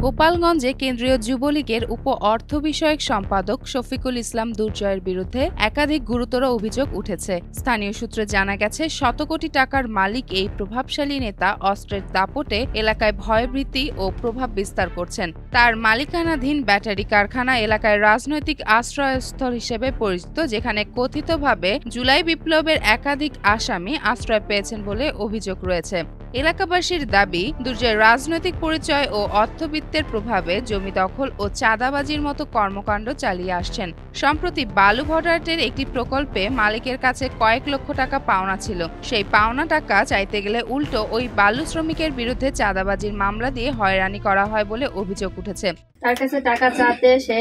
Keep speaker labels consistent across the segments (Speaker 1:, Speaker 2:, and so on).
Speaker 1: গোপালগঞ্জে কেন্দ্রীয় যুবলীগের উপ অর্থ বিষয়ক সম্পাদক শফিকুল ইসলাম দুর্জয়ের বিরুদ্ধে একাধিক গুরুতর অভিযোগ উঠেছে। স্থানীয় সূত্রে জানা গেছে, শত কোটি টাকার মালিক এই প্রভাবশালী নেতা অস্ত্রের দাপটে এলাকায় ভয়ভীতি ও প্রভাব বিস্তার করছেন। তার মালিকানাধীন ব্যাটারি কারখানা এলাকায় রাজনৈতিক আশ্রয়স্থল হিসেবে পরিচিত, যেখানে কথিতভাবে জুলাই বিপ্লবের একাধিক আসামি আশ্রয় পেয়েছেন বলে অভিযোগ রয়েছে। এলাকাবাসীর দাবি, দুর্জয় রাজনৈতিক পরিচয় ও অর্থবিত্তের প্রভাবে জমি দখল ও চাঁদাবাজির মতো কর্মকাণ্ড চালিয়ে আসছেন। সম্প্রতি বালু ভরাটের একটি প্রকল্পে মালিকের কাছে কয়েক লক্ষ টাকা পাওনা ছিল। সেই পাওনা টাকা চাইতে গেলে উল্টো ওই বালু শ্রমিকের বিরুদ্ধে চাঁদাবাজির মামলা দিয়ে হয়রানি করা হয় বলে অভিযোগ উঠেছে।
Speaker 2: তার কাছে টাকা চাতে সে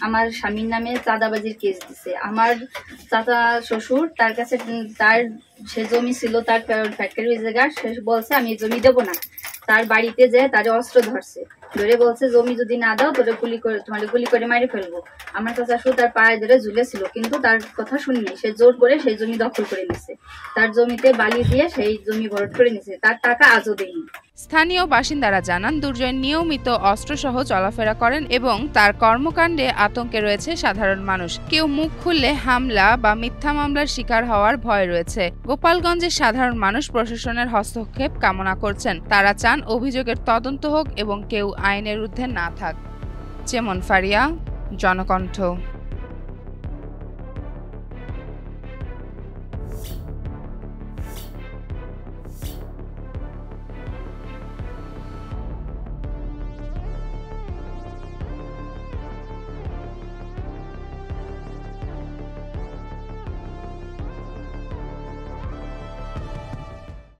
Speaker 2: আমার স্বামীর নামে চাঁদাবাজির কেস দিছে। আমার চাচা শ্বশুর তার কাছে তার সে জমি ছিল, তার ফ্যাক্টরি জায়গা, সে বলছে আমি জমি দেবো না। তার বাড়িতে যে তার অস্ত্র ধরছে, ধরে বলছে জমি যদি না দাও তোরে গুলি করে মারি ফেলবো। আমার চাচা শ্বশুর তার পায়ে ধরে ঝুলেছিল, কিন্তু তার কথা শুনিনি। সে জোর করে সেই জমি দখল করে নিছে, তার জমিতে বালি দিয়ে সেই জমি ভরাট করে নিছে। তার টাকা আজও দেয়নি।
Speaker 1: স্থানীয় বাসিন্দারা জানান, দুর্জয় নিয়মিত অস্ত্রসহ চলাফেরা করেন এবং তার কর্মকাণ্ডে আতঙ্কে রয়েছে সাধারণ মানুষ। কেউ মুখ খুললে হামলা বা মিথ্যা মামলার শিকার হওয়ার ভয় রয়েছে। গোপালগঞ্জের সাধারণ মানুষ প্রশাসনের হস্তক্ষেপ কামনা করছেন। তারা চান অভিযোগের তদন্ত হোক এবং কেউ আইনের ঊর্ধ্বে না থাক। যেমন ফারিয়া, জনকণ্ঠ।